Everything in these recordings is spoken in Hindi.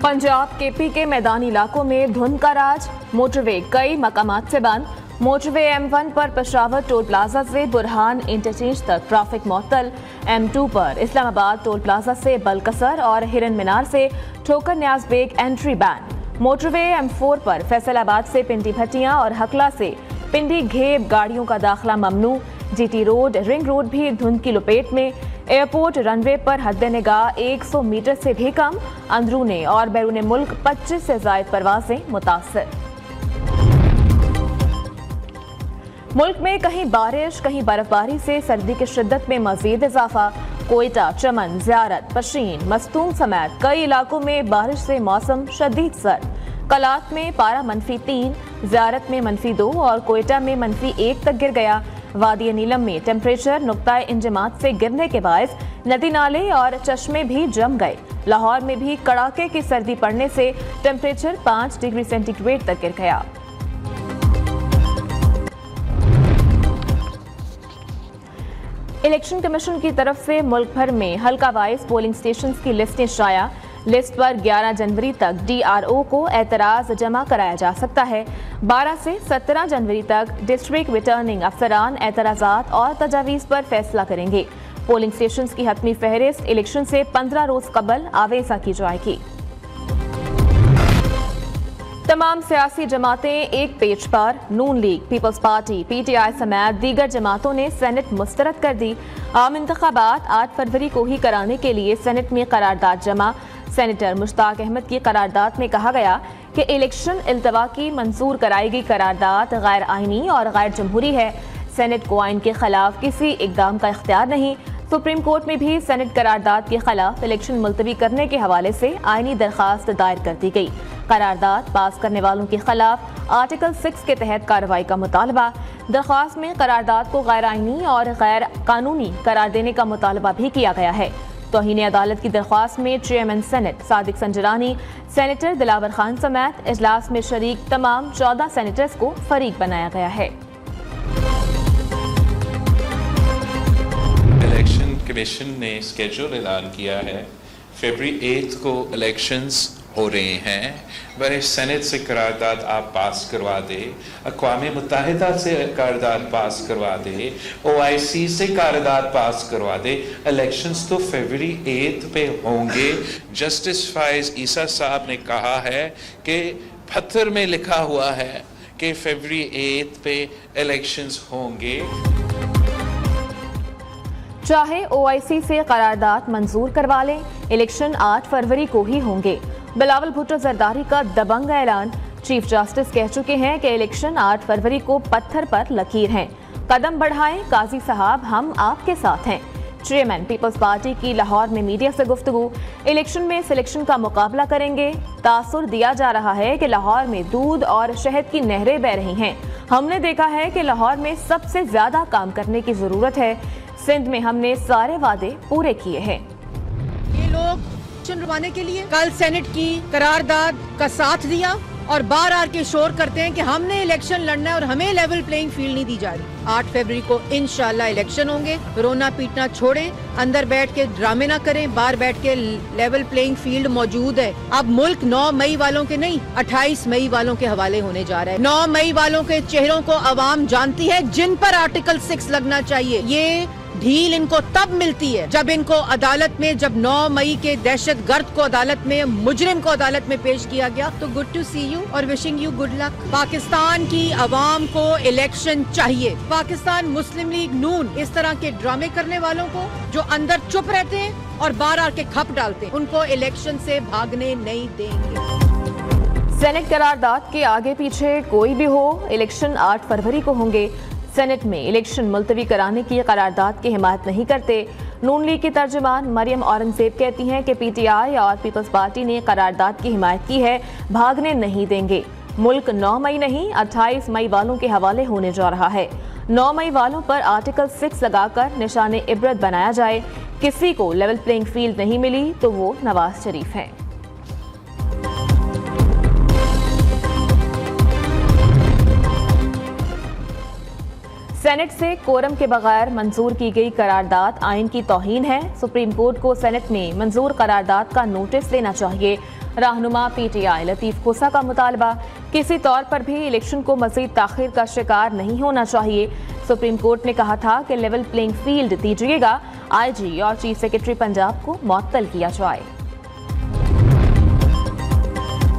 पंजाब केपी के मैदानी इलाकों में धुंध का राज, मोटरवे कई मकामात से बंद। मोटरवे M1 पर पेशावर टोल प्लाजा से बुरहान इंटरचेंज तक ट्रैफिक मुअत्तल। M2 पर इस्लामाबाद टोल प्लाजा से बलकसर और हिरन मीनार से Thokar Niaz Baig entry ban. Motorway M4 पर फैसलाबाद से पिंडी भटियां और हकला से पिंडी घेब गाड़ियों का दाखिला ममनू। GT रोड, रिंग रोड भी धुंध की लपेट में। एयरपोर्ट रनवे पर हद निगाह 100 मीटर से भी कम। अंदरूनी और बैरून मुल्क 25 से ज्यादा परवाजें मुतासर। मुल्क में कहीं बारिश कहीं बर्फबारी से सर्दी की शिद्दत में मजीद इजाफा। कोयटा, चमन, ज़ियारत, पशीन, मस्तूम समेत कई इलाकों में बारिश से मौसम शदीद सर्द। कलात में पारा -3, ज़ियारत में -2 और कोयटा में -1 तक गिर गया। वादी नीलम में टेम्परेचर नुक्ताए इंजमात से गिरने के बायस नदी नाले और चश्मे भी जम गए। लाहौर में भी कड़ाके की सर्दी पड़ने से टेम्परेचर 5 डिग्री सेंटीग्रेड तक गिर गया। इलेक्शन कमीशन की तरफ से मुल्क भर में हल्का वाइज पोलिंग स्टेशन की लिस्टें शाया। लिस्ट पर 11 जनवरी तक DRO को एतराज जमा कराया जा सकता है। 12 से 17 जनवरी तक डिस्ट्रिक्ट रिटर्निंग अफसरान एतराजात और तजावीज़ पर फैसला करेंगे। पोलिंग स्टेशन की हतमी फहरिस्त इलेक्शन से 15 रोज कबल आवेजा की जाएगी। तमाम सियासी जमातें एक पेज पर। नून लीग, पीपल्स पार्टी, PTI समेत दीगर जमातों ने सेनेट मुस्तरद कर दी। आम इंतखाबात 8 फरवरी को ही कराने के लिए सेनेट में करारदाद जमा। सेनेटर मुश्ताक अहमद की करारदाद में कहा गया कि इलेक्शन इल्तवा की मंजूर कराई गई करारदाद गैर आइनी और गैर जमहूरी है। सेनेट को आइन के खिलाफ किसी इकदाम का इख्तियार नहीं। सुप्रीम कोर्ट में भी सेनेट करारदाद के खिलाफ इलेक्शन मुलतवी करने के हवाले से आइनी दरखास्त दायर कर दी गई। करारदाद पास करने वालों के खिलाफ आर्टिकल 6 के तहत कार्रवाई का मुतालबा। दरख्वास्त में करारदाद को गैर आइनी और गैर कानूनी करार देने का मुतालबा भी किया गया है। तौहीन अदालत की दरख्वास्त में chairman senate Sadiq Sanjrani, senator Dilawar Khan समेत इजलास में शरीक तमाम 14 सेनेटर्स को फरीक बनाया गया है। इलेक्शन कमीशन ने स्केड्यूल ऐलान किया है। फरवरी 8 को इलेक्शंस हो रहे हैं। वह सेनेट से करारदाद आप पास करवा दे, अक़वाम मुत्तहिदा से करारदाद पास करवा दे, OIC से करारदाद पास करवा दे। इलेक्शंस तो फरवरी 8 पे होंगे। जस्टिस फाइज ईसा साहब ने कहा है कि पत्थर में लिखा हुआ है कि फरवरी 8 पे इलेक्शंस होंगे। चाहे OIC से करारदाद मंजूर करवा लें, इलेक्शन 8 फरवरी को ही होंगे। बिलावल भुट्टो जरदारी का दबंग ऐलान। चीफ जस्टिस कह चुके हैं कि इलेक्शन 8 फरवरी को पत्थर पर लकीर हैं। कदम बढ़ाएं काजी साहब, हम आपके साथ हैं। चेयरमैन पीपल्स पार्टी की लाहौर में मीडिया से गुफ्तगू। इलेक्शन में सिलेक्शन का मुकाबला करेंगे। तासुर दिया जा रहा है कि लाहौर में दूध और शहद की नहरें बह रही हैं। हमने देखा है कि लाहौर में सबसे ज्यादा काम करने की जरूरत है। सिंध में हमने सारे वादे पूरे किए हैं। ये लोग चुनवाने के लिए कल सेनेट की करारदाद का साथ दिया और बार आर के शोर करते हैं कि हमने इलेक्शन लड़ना है और हमें लेवल प्लेइंग फील्ड नहीं दी जा रही। 8 फरवरी को इंशाल्लाह इलेक्शन होंगे। रोना पीटना छोड़ें, अंदर बैठ के ड्रामे ना करें, बाहर बैठ के लेवल प्लेइंग फील्ड मौजूद है। अब मुल्क 9 मई वालों के नहीं 28 मई वालों के हवाले होने जा रहा है। 9 मई वालों के चेहरों को अवाम जानती है, जिन पर आर्टिकल 6 लगना चाहिए। ये ढील इनको तब मिलती है जब इनको अदालत में, जब 9 मई के दहशत गर्द को अदालत में, मुजरिम को अदालत में पेश किया गया। तो गुड टू सी यू और wishing you good luck. Pakistan की अवाम को इलेक्शन चाहिए। पाकिस्तान मुस्लिम लीग नून इस तरह के ड्रामे करने वालों को, जो अंदर चुप रहते हैं और बाहर आके खप डालते हैं, उनको इलेक्शन से भागने नहीं देंगे। सेनेट करारदाद के आगे पीछे कोई भी हो, इलेक्शन 8 फरवरी को होंगे। सेनेट में इलेक्शन मुलतवी कराने की करारदाद की हिमायत नहीं करते। नून लीग की तर्जुमान मरियम औरंगजेब कहती हैं कि PTI और पीपल्स पार्टी ने करारदाद की हिमायत की है, भागने नहीं देंगे। मुल्क 9 मई नहीं 28 मई वालों के हवाले होने जा रहा है। 9 मई वालों पर आर्टिकल 6 लगाकर निशाने इबरत बनाया जाए। किसी को लेवल प्लेइंग फील्ड नहीं मिली तो वो नवाज शरीफ हैं। सेनेट से कोरम के बगैर मंजूर की गई करारदाद आइन की तौहीन है। सुप्रीम कोर्ट को सेनेट में मंजूर करारदाद का नोटिस लेना चाहिए। रहनुमा PTI लतीफ खोसा का मुतालबा, किसी तौर पर भी इलेक्शन को मजीद ताखिर का शिकार नहीं होना चाहिए। सुप्रीम कोर्ट ने कहा था कि लेवल प्लेइंग फील्ड दीजिएगा, IG और चीफ सेक्रेटरी पंजाब को मुअत्तल किया जाए।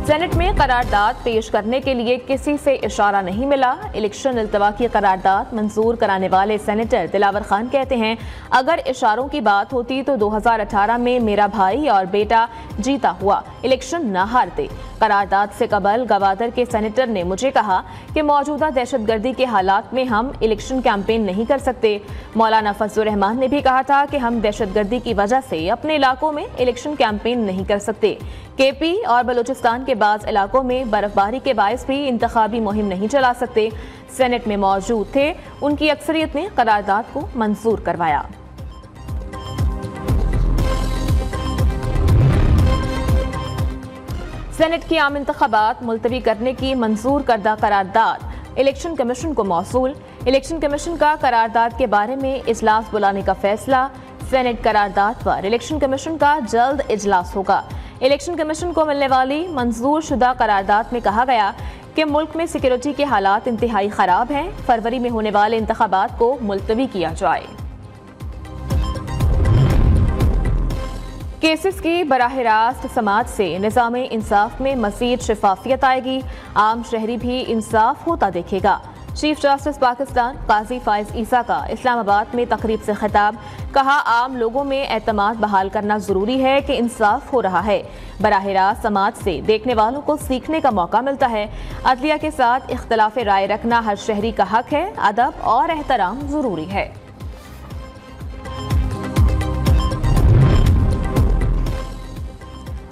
सेनेट में करारदाद पेश करने के लिए किसी से इशारा नहीं मिला। इलेक्शन इल्तवा की करारदाद मंजूर कराने वाले सेनेटर दिलावर खान कहते हैं, अगर इशारों की बात होती तो 2018 में मेरा भाई और बेटा जीता हुआ इलेक्शन न हारते। करारदाद से कबल गवादर के सेनेटर ने मुझे कहा कि मौजूदा दहशतगर्दी के हालात में हम इलेक्शन कैंपेन नहीं कर सकते। मौलाना फजलुर रहमान ने भी कहा था कि हम दहशतगर्दी की वजह से अपने इलाकों में इलेक्शन कैंपेन नहीं कर सकते। KP और बलूचिस्तान के बाज़ इलाकों में बर्फबारी के बायस भी इंतखाबी मुहिम नहीं चला सकते। सेनेट में मौजूद थे, उनकी अक्सरियत ने करारदाद को मंजूर करवाया। सेनेट की आम इंतखाबात मुलतवी करने की मंजूर करदा करारदाद इलेक्शन कमीशन को मौसूल। इलेक्शन कमीशन का करारदाद के बारे में इजलास बुलाने का फैसला। सेनेट करारदाद पर इलेक्शन कमीशन का जल्द इजलास होगा। इलेक्शन कमीशन को मिलने वाली मंजूर शुदा करारदाद में कहा गया कि मुल्क में सिक्योरिटी के हालात इंतहाई खराब हैं। फरवरी में होने वाले इंतखाबात को मुलतवी किया जाए। केसेस की बराह रास्त समाज से निज़ाम इंसाफ में मज़ीद शफाफियत आएगी। आम शहरी भी इंसाफ होता देखेगा। चीफ जस्टिस पाकिस्तान काजी फाइज ईसा का इस्लामाबाद में तकरीब से खिताब, कहा आम लोगों में एतमाद बहाल करना जरूरी है कि इंसाफ हो रहा है। बराह रास्त समाज से देखने वालों को सीखने का मौका मिलता है। अदलिया के साथ इख्तलाफ राय रखना हर शहरी का हक है। अदब और एहतराम जरूरी है।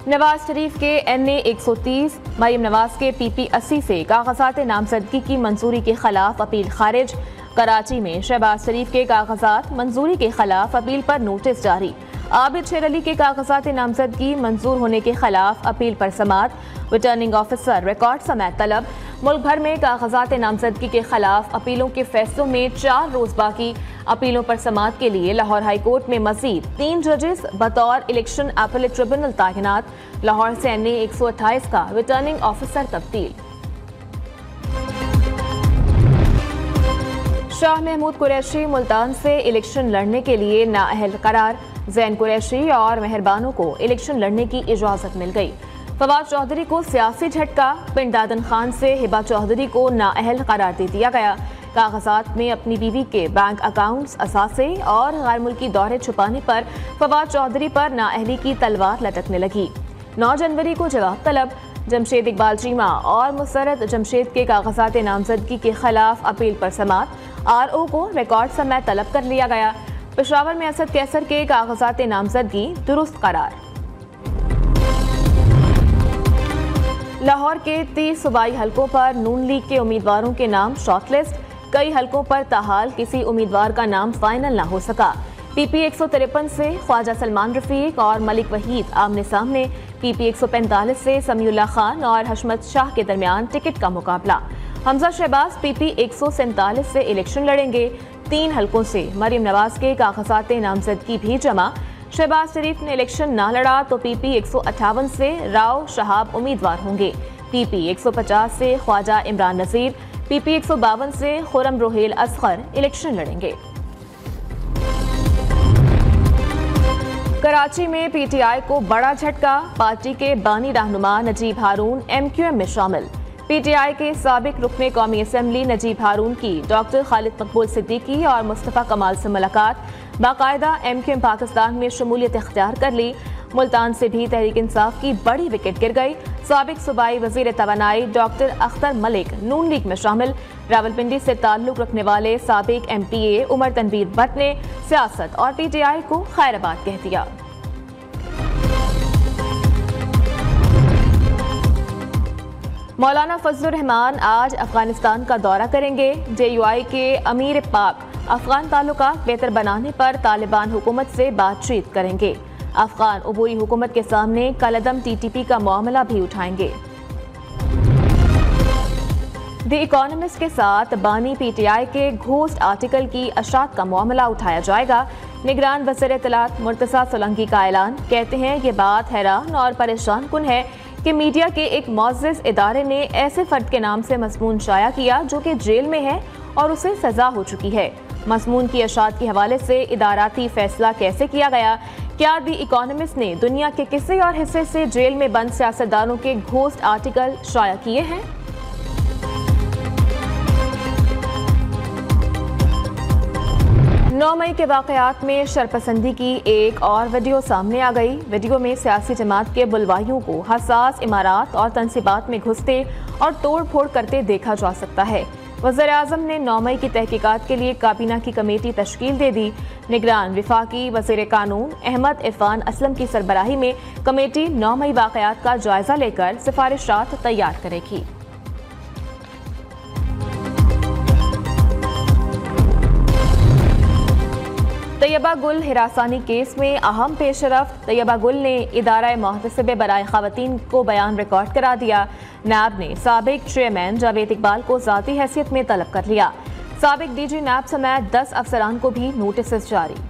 नवाज शरीफ के NA 130, मरीम नवाज के PP 80 से कागजात नामजदगी की मंजूरी के खिलाफ अपील खारिज। कराची में शहबाज शरीफ के कागजात मंजूरी के खिलाफ अपील पर नोटिस जारी। आबिद शेर अली के कागजात नामजदगी मंजूर होने के खिलाफ अपील पर समात। रिटर्निंग ऑफिसर रिकॉर्ड समेत तलब। मुल्क भर में कागजात नामजदगी के खिलाफ अपीलों के फैसलों में 4 रोज बाकी। अपीलों पर समात के लिए लाहौर हाई कोर्ट में मजीद 3 जजेस बतौर इलेक्शन अपीलेट ट्रिब्यूनल तैनात। लाहौर से NA 128 का रिटर्निंग ऑफिसर तब्दील। शाह महमूद कुरैशी मुल्तान से इलेक्शन लड़ने के लिए नाअहल करार। जैन कुरैशी और मेहरबानों को इलेक्शन लड़ने की इजाजत मिल गई। फवाद चौधरी को सियासी झटका। पिंड दादन खान से हिबा चौधरी को नाअहल करार दे दिया गया। कागजात में अपनी बीवी के बैंक अकाउंट्स, असासे और गैर मुल्की दौरे छुपाने पर फवाद चौधरी पर नाअहली की तलवार लटकने लगी। 9 जनवरी को जवाब तलब। जमशेद इकबाल चीमा और मुसरत जमशेद के कागजात नामजदगी के खिलाफ अपील पर समात। RO को रिकॉर्ड समेत तलब कर लिया गया। पेशावर में असद कैसर के कागजात नामजदगी दुरुस्त करार। लाहौर के 30 सूबाई हलकों पर नून लीग के उम्मीदवारों के नाम शॉर्टलिस्ट। कई हलकों पर ताहाल किसी उम्मीदवार का नाम फाइनल न हो सका। PP 153 से ख्वाजा सलमान रफीक और मलिक वहीद आमने सामने। PP 145 से समीउल्लाह खान और हशमत शाह के दरमियान टिकट का मुकाबला। हमजा शहबाज PP 147 से इलेक्शन लड़ेंगे। 3 हलकों से मरीम नवाज के कागजात नामजदगी भी जमा। शहबाज शरीफ ने इलेक्शन ना लड़ा तो PP 158 से राव शहाब उम्मीदवार होंगे। PP 150 से ख्वाजा इमरान नजीर, PP 152 से खुरम रोहेल असगर इलेक्शन लड़ेंगे। कराची में PTI को बड़ा झटका। पार्टी के बानी रहनुमा नजीब हारून MQM में शामिल। PTI के साबिक रुकने कौमी असम्बली नजीब हारून की डॉक्टर खालिद मकबूल सिद्दीकी और मुस्तफ़ा कमाल से मुलाकात। बाकायदा MQM पाकिस्तान में शमूलियत इख्तियार कर ली। मुल्तान से भी तहरीक इंसाफ की बड़ी विकेट गिर गई। साबिक सूबाई वजीर तवानाई डॉक्टर अख्तर मलिक नून लीग में शामिल। रावलपिंडी से ताल्लुक रखने वाले साबिक MPA उमर तनवीर भट्ट ने सियासत और PTI को खैराबाद कह दिया। मौलाना फजलुर रहमान आज अफगानिस्तान का दौरा करेंगे। JUI के अमीर पाक अफगान ताल्लुकात बेहतर बनाने पर तालिबान हुकूमत से बातचीत करेंगे। अफगान उबूरी हुकूमत के सामने कलअदम TTP का मामला भी उठाएंगे। द इकोनॉमिस्ट के साथ बानी PTI के घोस्ट आर्टिकल की अशात का मामला उठाया जाएगा। निगरान वज़ीर इत्तलात मुर्तज़ा सोलंकी का ऐलान, कहते हैं ये बात हैरान और परेशान कुन है कि मीडिया के एक मुअज़्ज़ज़ इदारे ने ऐसे फर्द के नाम से मज़मून शाया किया जो कि जेल में है और उसे सजा हो चुकी है। मज़मून की अशात के हवाले से इदाराती फैसला कैसे किया गया? क्या दी इकोनॉमिस्ट ने दुनिया के किसी और हिस्से से जेल में बंद सियासतदानों के घोस्ट आर्टिकल शाया किए हैं? 9 मई के वाक़यात में शरपसंदी की एक और वीडियो सामने आ गई। वीडियो में सियासी जमात के बुलवाइयों को हसास इमारात और तंसीबात में घुसते और तोड़ फोड़ करते देखा जा सकता है। वज़ीर-ए-आज़म ने 9 मई की तहकीकात के लिए काबीना की कमेटी तश्कील दे दी। निगरान विफाकी वज़ीर कानून अहमद इरफान असलम की सरबराही में कमेटी 9 मई वाक़यात का जायजा लेकर सिफारिशात तैयार करेगी। तैयबा गुल हिरासानी केस में अहम पेशरफ्त। तैयबा गुल ने इदारा मुहतसिब बराए ख़वातीन को बयान रिकॉर्ड करा दिया। नैब ने साबिक चेयरमैन जावेद इकबाल को ज़ाती हैसियत में तलब कर लिया। साबिक डीजी नैब समेत 10 अफसरान को भी नोटिस जारी।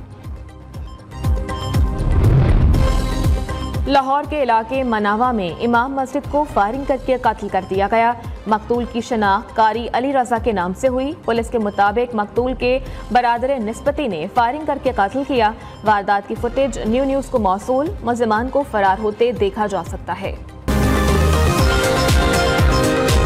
लाहौर के इलाके मनावा में इमाम मस्जिद को फायरिंग करके कत्ल कर दिया गया। मकतूल की शनाख्त कारी अली रजा के नाम से हुई। पुलिस के मुताबिक मकतूल के बरादर निस्बती ने फायरिंग करके कत्ल किया। वारदात की फुटेज न्यूज़ को मौसूल। मुल्ज़िमान को फरार होते देखा जा सकता है।